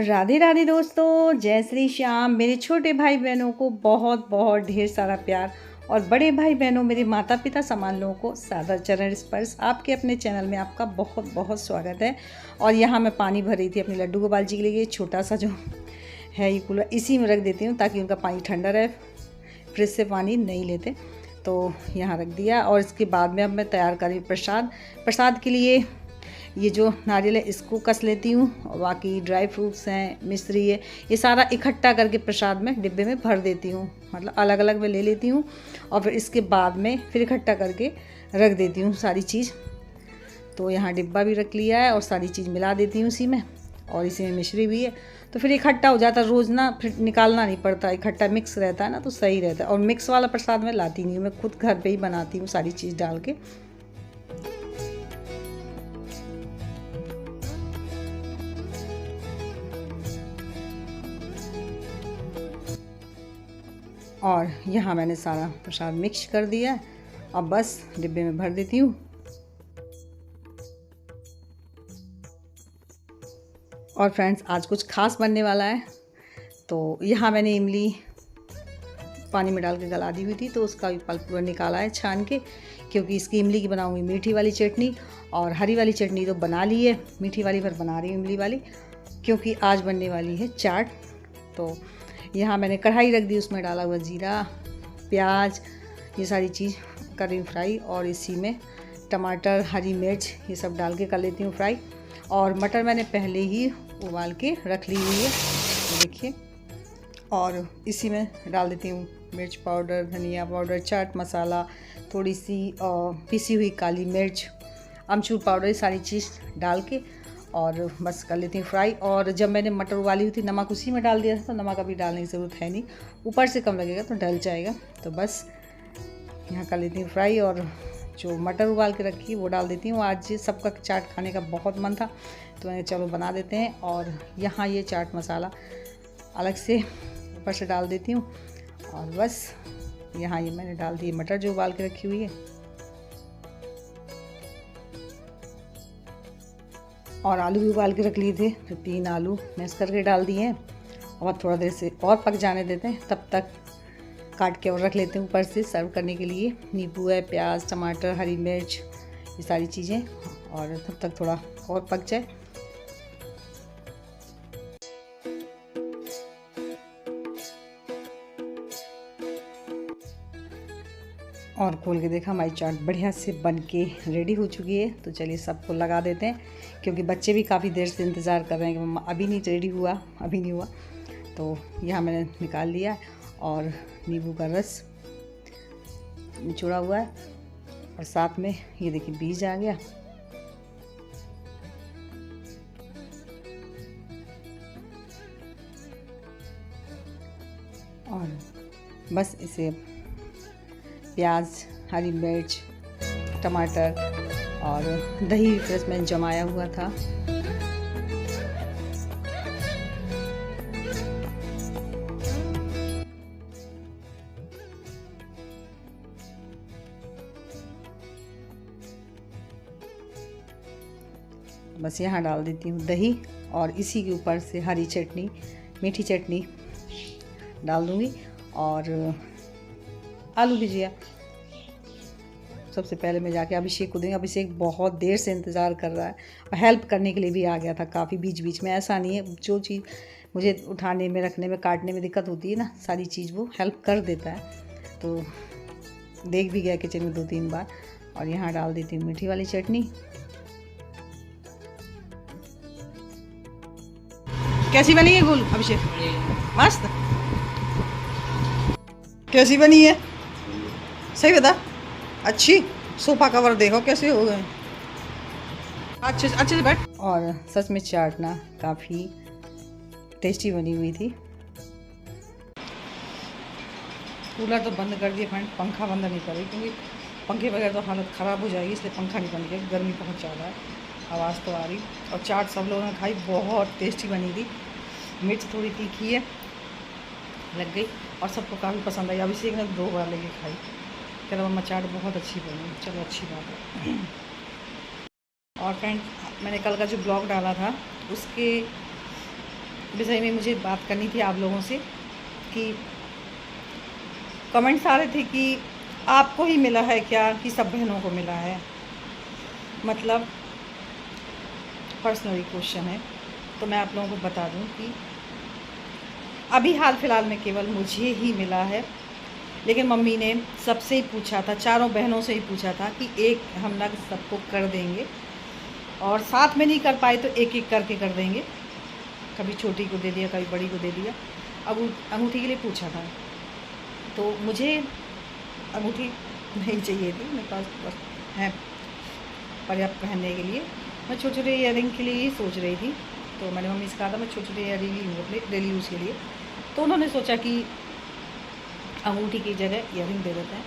राधे राधे दोस्तों, जय श्री श्याम। मेरे छोटे भाई बहनों को बहुत बहुत ढेर सारा प्यार और बड़े भाई बहनों मेरे माता पिता समान लोगों को सादर चरण स्पर्श आपके अपने चैनल में आपका बहुत बहुत स्वागत है। और यहाँ मैं पानी भर रही थी अपने लड्डू गोपाल जी के लिए। छोटा सा जो है ये कूलर इसी में रख देती हूँ ताकि उनका पानी ठंडा रहे, फ्रिज से पानी नहीं लेते, तो यहाँ रख दिया। और इसके बाद में अब मैं तैयार कर रही हूँ प्रसाद के लिए। ये जो नारियल है इसको कस लेती हूँ और बाकी ड्राई फ्रूट्स हैं, मिश्री है, ये सारा इकट्ठा करके प्रसाद में डिब्बे में भर देती हूँ। मतलब अलग अलग में ले लेती हूँ और फिर इसके बाद में फिर इकट्ठा करके रख देती हूँ सारी चीज़। तो यहाँ डिब्बा भी रख लिया है और सारी चीज़ मिला देती हूँ इसी में, और इसी में मिश्री भी है, तो फिर इकट्ठा हो जाता है। रोज़ ना फिर निकालना नहीं पड़ता, इकट्ठा मिक्स रहता है ना, तो सही रहता है। और मिक्स वाला प्रसाद मैं लाती नहीं हूँ, मैं खुद घर पर ही बनाती हूँ सारी चीज़ डाल के। और यहाँ मैंने सारा प्रसाद मिक्स कर दिया, अब बस डिब्बे में भर देती हूँ। और फ्रेंड्स, आज कुछ खास बनने वाला है। तो यहाँ मैंने इमली पानी में डाल के गला दी हुई थी, तो उसका भी पल्प पूरा निकाला है छान के, क्योंकि इसकी इमली की बनाऊँगी मीठी वाली चटनी। और हरी वाली चटनी तो बना ली है, मीठी वाली पर बना रही हूँ इमली वाली, क्योंकि आज बनने वाली है चाट। तो यहाँ मैंने कढ़ाई रख दी, उसमें डाला हुआ जीरा, प्याज, ये सारी चीज़ कर रही हूँ फ्राई। और इसी में टमाटर, हरी मिर्च, ये सब डाल के कर लेती हूँ फ्राई। और मटर मैंने पहले ही उबाल के रख ली हुई है, तो देखिए। और इसी में डाल देती हूँ मिर्च पाउडर, धनिया पाउडर, चाट मसाला, थोड़ी सी पिसी हुई काली मिर्च, अमचूर पाउडर, ये सारी चीज़ डाल के और बस कर लेती हूँ फ्राई। और जब मैंने मटर उबाली हुई थी, नमक उसी में डाल दिया था, तो नमक अभी डालने की ज़रूरत है नहीं, ऊपर से कम लगेगा तो डल जाएगा। तो बस यहाँ कर लेती हूँ फ्राई। और जो मटर उबाल के रखी वो डाल देती हूँ। आज सबका चाट खाने का बहुत मन था, तो मैंने चलो बना देते हैं। और यहाँ ये चाट मसाला अलग से ऊपर से डाल देती हूँ। और बस यहाँ ये मैंने डाल दी मटर जो उबाल के रखी हुई है, और आलू भी उबाल के रख लिए थे, तो 3 आलू मैश करके डाल दिए हैं। और थोड़ा देर से और पक जाने देते हैं, तब तक काट के और रख लेते हैं ऊपर से सर्व करने के लिए। नींबू है, प्याज, टमाटर, हरी मिर्च, ये सारी चीज़ें, और तब तक थोड़ा और पक जाए। और खोल के देखा, हमारी चाट बढ़िया से बन के रेडी हो चुकी है। तो चलिए सबको लगा देते हैं, क्योंकि बच्चे भी काफ़ी देर से इंतज़ार कर रहे हैं कि मम्मा अभी नहीं रेडी हुआ, अभी नहीं हुआ। तो यहाँ मैंने निकाल लिया, और नींबू का रस निचोड़ा हुआ है, और साथ में ये देखिए बीज आ गया। और बस इसे प्याज, हरी मिर्च, टमाटर और दही फ्रेश मैंने जमाया हुआ था, बस यहाँ डाल देती हूँ दही। और इसी के ऊपर से हरी चटनी, मीठी चटनी डाल दूँगी, और आलू भुजिया। सबसे पहले मैं जाके अभिषेक को दूँगी। अभिषेक बहुत देर से इंतज़ार कर रहा है, और हेल्प करने के लिए भी आ गया था काफ़ी बीच बीच में। ऐसा नहीं है, जो चीज़ मुझे उठाने में, रखने में, काटने में दिक्कत होती है ना, सारी चीज़ वो हेल्प कर देता है। तो देख भी गया किचन में 2-3 बार। और यहाँ डाल देती हूँ मीठी वाली चटनी। कैसी बनी है गुल अभिषेक? मस्त। कैसी बनी है? सही बता। अच्छी। सोफा कवर देखो कैसे हो गए, अच्छे से बैठ। और सच में चाट ना काफ़ी टेस्टी बनी हुई थी। कूलर तो बंद कर दिया फ्रेंड, पंखा बंद नहीं करी, क्योंकि पंखे बगैर तो हालत ख़राब हो जाएगी, इसलिए पंखा नहीं बंद किया। गर्मी बहुत ज़्यादा है, आवाज़ तो आ रही। और चाट सब लोगों ने खाई, बहुत टेस्टी बनी थी। मिर्च थोड़ी तीखी है, लग गई, और सबको काफ़ी पसंद आई। अभिषेक ने 2 बार लेके खाई, कह रहा मम्मा चाट बहुत अच्छी बनी। चलो अच्छी बात है। और फ्रेंड, मैंने कल का जो ब्लॉग डाला था उसके विषय में मुझे बात करनी थी आप लोगों से कि कमेंट्स आ रहे थे कि आपको ही मिला है क्या कि सब बहनों को मिला है, मतलब पर्सनली क्वेश्चन है। तो मैं आप लोगों को बता दूं कि अभी हाल फिलहाल में केवल मुझे ही मिला है, लेकिन मम्मी ने सबसे ही पूछा था, चारों बहनों से ही पूछा था कि एक हम लोग सबको कर देंगे, और साथ में नहीं कर पाए तो एक एक करके कर देंगे। कभी छोटी को दे दिया, कभी बड़ी को दे दिया। अब अंगूठी के लिए पूछा था, तो मुझे अंगूठी नहीं चाहिए थी, मेरे पास बस है पर्याप्त पहनने के लिए। मैं छोटे छोटे ईयरिंग के लिए ही सोच रही थी, तो मैंने मम्मी से कहा था मैं छोटे छोटे ईयरिंग ही लूँ अपने डेली यूज़ के लिए। तो उन्होंने सोचा कि अंगूठी की जगह ईयरिंग दे देते हैं।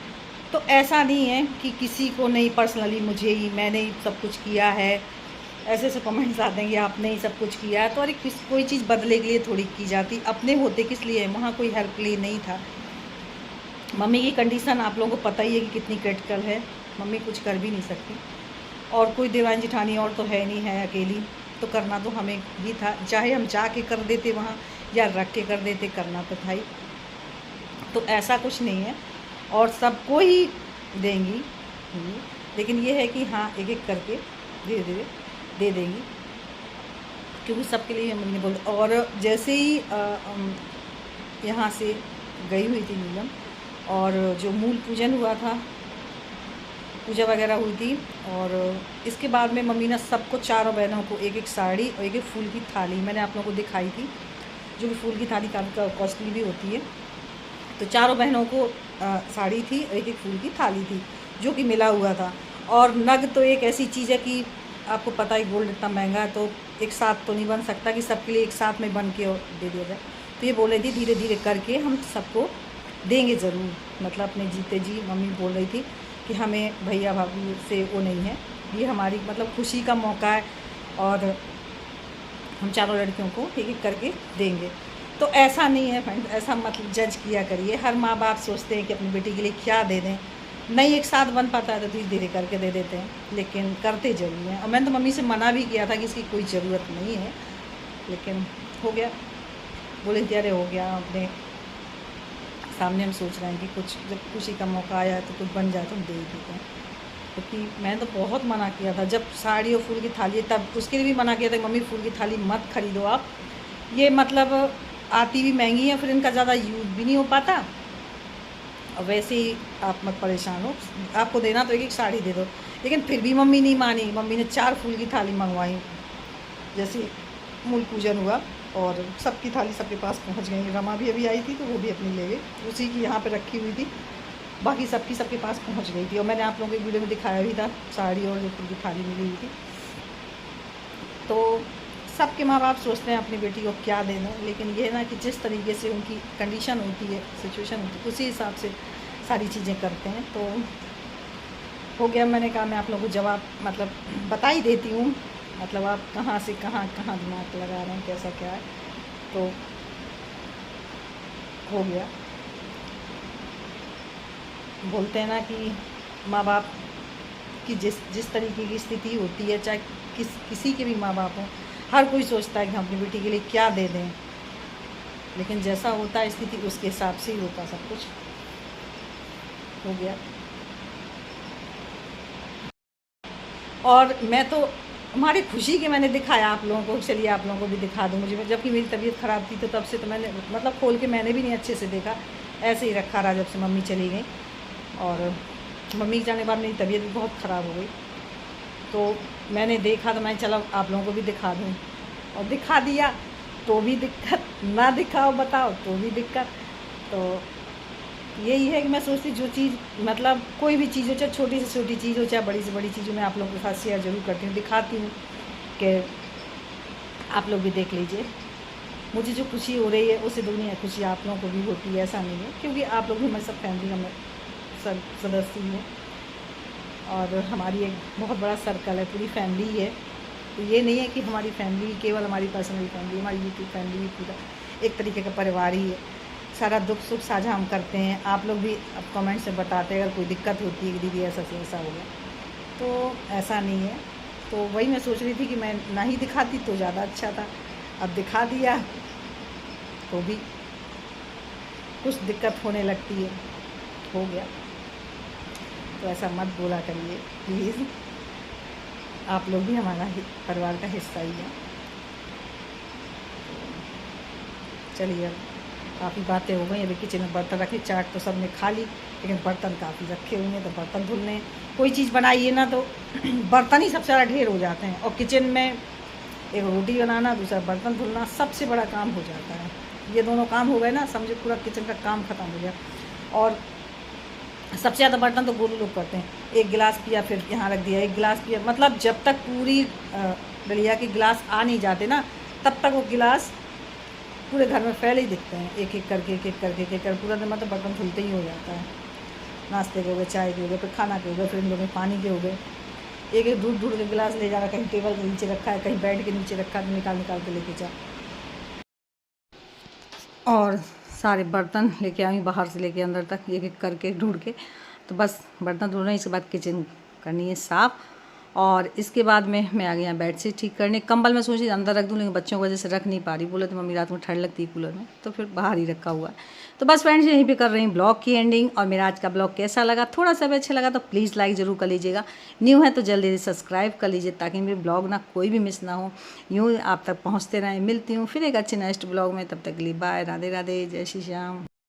तो ऐसा नहीं है कि किसी को नहीं, पर्सनली मुझे ही, मैंने ही सब कुछ किया है। ऐसे ऐसे कमेंट्स आते हैं कि आपने ही सब कुछ किया है, तो अरे कोई चीज़ बदले के लिए थोड़ी की जाती, अपने होते किस लिए, वहाँ कोई हेल्प के लिए नहीं था। मम्मी की कंडीशन आप लोगों को पता ही है कि कितनी क्रिटिकल है, मम्मी कुछ कर भी नहीं सकती, और कोई देवान जिठानी और तो है नहीं, है अकेली, तो करना तो हमें ही था। चाहे हम जाके कर देते वहाँ या रख के कर देते, करना तो था ही। तो ऐसा कुछ नहीं है, और सबको ही देंगी, लेकिन ये है कि हाँ एक एक करके धीरे धीरे दे देंगी, क्योंकि सबके लिए मम्मी ने बोल। और जैसे ही यहाँ से गई हुई थी नीलम, और जो मूल पूजन हुआ था, पूजा वगैरह हुई थी, और इसके बाद में मम्मी ने सबको, चारों बहनों को एक एक साड़ी और एक एक फूल की थाली मैंने आप लोगों को दिखाई थी, जो कि फूल की थाली काफ़ी कॉस्टली भी होती है। तो चारों बहनों को साड़ी थी और एक एक फूल की थाली थी, जो कि मिला हुआ था। और नग तो एक ऐसी चीज़ है कि आपको पता है गोल्ड इतना महंगा है, तो एक साथ तो नहीं बन सकता कि सबके लिए एक साथ में बन के दे दिया जाए। तो ये बोल रही थी धीरे धीरे करके हम सबको देंगे ज़रूर, मतलब अपने जीते जी मम्मी बोल रही थी कि हमें भैया भाभी से वो नहीं है, ये हमारी मतलब खुशी का मौका है, और हम चारों लड़कियों को एक एक करके देंगे। तो ऐसा नहीं है फ्रेंड, ऐसा मतलब जज किया करिए। हर माँ बाप सोचते हैं कि अपनी बेटी के लिए क्या दे दें, नहीं एक साथ बन पाता है तो धीरे धीरे करके दे देते हैं, लेकिन करते जरूर हैं। और मैंने तो मम्मी से मना भी किया था कि इसकी कोई ज़रूरत नहीं है, लेकिन हो गया, बोले अरे हो गया, अपने सामने हम सोच रहे हैं कि कुछ जब खुशी का मौका आया तो कुछ बन जाए तो हम दे ही देते हैं। क्योंकि मैंने तो बहुत मना किया था, जब साड़ी और फूल की थाली, तब उसके लिए भी मना किया था कि मम्मी फूल की थाली मत खरीदो आप, ये मतलब आती भी महंगी है, फिर इनका ज़्यादा यूज़ भी नहीं हो पाता, और वैसे ही आप मत परेशान हो, आपको देना तो एक एक साड़ी दे दो। लेकिन फिर भी मम्मी नहीं मानी, मम्मी ने 4 फूल की थाली मंगवाई। जैसे मूल पूजन हुआ और सबकी थाली सबके पास पहुंच गई। रमा भी अभी आई थी तो वो भी अपनी ले गई, उसी की यहाँ पे रखी हुई थी, बाकी सबकी सबके पास पहुंच गई थी। और मैंने आप लोगों को वीडियो में दिखाया भी था, साड़ी और जो फूल की थाली मिली हुई थी। तो सबके माँ बाप सोचते हैं अपनी बेटी को क्या देना, लेकिन ये ना कि जिस तरीके से उनकी कंडीशन होती है, सिचुएशन होती है, उसी हिसाब से सारी चीज़ें करते हैं। तो हो गया, मैंने कहा मैं आप लोगों को जवाब मतलब बता ही देती हूँ, मतलब आप कहाँ से कहाँ कहाँ दिमाग लगा रहे हैं, कैसा क्या है। तो हो गया, बोलते हैं ना कि माँ बाप की जिस तरीके की स्थिति होती है, चाहे किसी के भी माँ बाप हों, हर कोई सोचता है कि हम अपनी बेटी के लिए क्या दे दें, लेकिन जैसा होता है स्थिति उसके हिसाब से ही होता सब कुछ। हो गया, और मैं तो हमारी खुशी की मैंने दिखाया आप लोगों को, चलिए आप लोगों को भी दिखा दूँ। मुझे जबकि मेरी तबीयत ख़राब थी तो तब से तो मैंने मतलब खोल के मैंने भी नहीं अच्छे से देखा, ऐसे ही रखा रहा जब से मम्मी चली गई। और मम्मी के जाने के बाद मेरी तबीयत भी बहुत ख़राब हो गई, तो मैंने देखा तो मैं चलो आप लोगों को भी दिखा दूँ, और दिखा दिया तो भी दिक्कत, ना दिखाओ बताओ तो भी दिक्कत। तो यही है कि मैं सोचती जो चीज़ मतलब कोई भी चीज़ हो, चाहे छोटी से छोटी चीज़ हो चाहे बड़ी से बड़ी चीज़ हो, मैं आप लोगों के साथ शेयर ज़रूर करती हूँ, दिखाती हूँ कि आप लोग भी देख लीजिए। मुझे जो खुशी हो रही है उससे दुनिया खुशी आप लोगों को भी होती है, ऐसा नहीं है, क्योंकि आप लोग भी हमारे सब फैमिली का सब सदस्य ही हैं, और हमारी एक बहुत बड़ा सर्कल है, पूरी फैमिली ही है। तो ये नहीं है कि हमारी फैमिली केवल हमारी पर्सनल फैमिली, हमारी यूट्यूब फैमिली भी पूरा एक तरीके का परिवार ही है। सारा दुख सुख साझा हम करते हैं, आप लोग भी अब कमेंट से बताते हैं अगर कोई दिक्कत होती है कि दीदी ऐसा से ऐसा हो गया, तो ऐसा नहीं है। तो वही मैं सोच रही थी कि मैं ना ही दिखाती तो ज़्यादा अच्छा था, अब दिखा दिया तो भी कुछ दिक्कत होने लगती है। हो गया तो ऐसा मत बोला करिए प्लीज़, आप लोग भी हमारा परिवार का हिस्सा ही है। चलिए अब काफ़ी बातें हो गई। अभी किचन में बर्तन रखे, चाट तो सबने खा ली, लेकिन बर्तन काफ़ी रखे हुए हैं, तो बर्तन धुलने। कोई चीज़ बनाइए ना तो बर्तन ही सबसे ज़्यादा ढेर हो जाते हैं, और किचन में एक रोटी बनाना, दूसरा बर्तन धुलना सबसे बड़ा काम हो जाता है। ये दोनों काम हो गए ना, समझो पूरा किचन का काम ख़त्म हो गया। और सबसे ज़्यादा बर्तन तो गोलू लोग करते हैं, एक गिलास पिया फिर यहाँ रख दिया, एक गिलास पिया, मतलब जब तक पूरी डलिया के गिलास आ नहीं जाते ना, तब तक वो गिलास पूरे घर में फैले ही दिखते हैं, एक एक करके पूरा दिन मतलब बर्तन धुलते ही हो जाता है। नाश्ते के हो गए, चाय के हो गए, फिर खाना के हो गए, फिर इन लोगों में पानी के हो गए, एक एक ढूंढ ढूंढ के गिलास ले जाना, कहीं टेबल के नीचे रखा है, कहीं बेड के नीचे रखा है, निकाल निकाल के लेके जा। और सारे बर्तन लेके आई बाहर से लेके अंदर तक, एक एक करके ढूंढ के। तो बस बर्तन धुलना, इसके बाद किचन करनी है साफ़, और इसके बाद में मैं आ गई यहाँ बेड शीट ठीक करने। कंबल मैं सोची अंदर रख दूँ, लेकिन बच्चों की वजह से रख नहीं पा रही, बोले तो मम्मी रात में ठंड लगती है कूलर में, तो फिर बाहर ही रखा हुआ है। तो बस फ्रेंड्स, यहीं पे कर रही हूँ ब्लॉग की एंडिंग। और मेरा आज का ब्लॉग कैसा लगा, थोड़ा सा भी अच्छा लगा तो प्लीज़ लाइक ज़रूर कर लीजिएगा। न्यू है तो जल्दी से सब्सक्राइब कर लीजिए, ताकि मेरे ब्लॉग ना कोई भी मिस ना हो, यूँ आप तक पहुँचते रहें। मिलती हूँ फिर एक अच्छे नेक्स्ट ब्लॉग में, तब तक के लिए बाय, राधे राधे, जय श्री श्याम।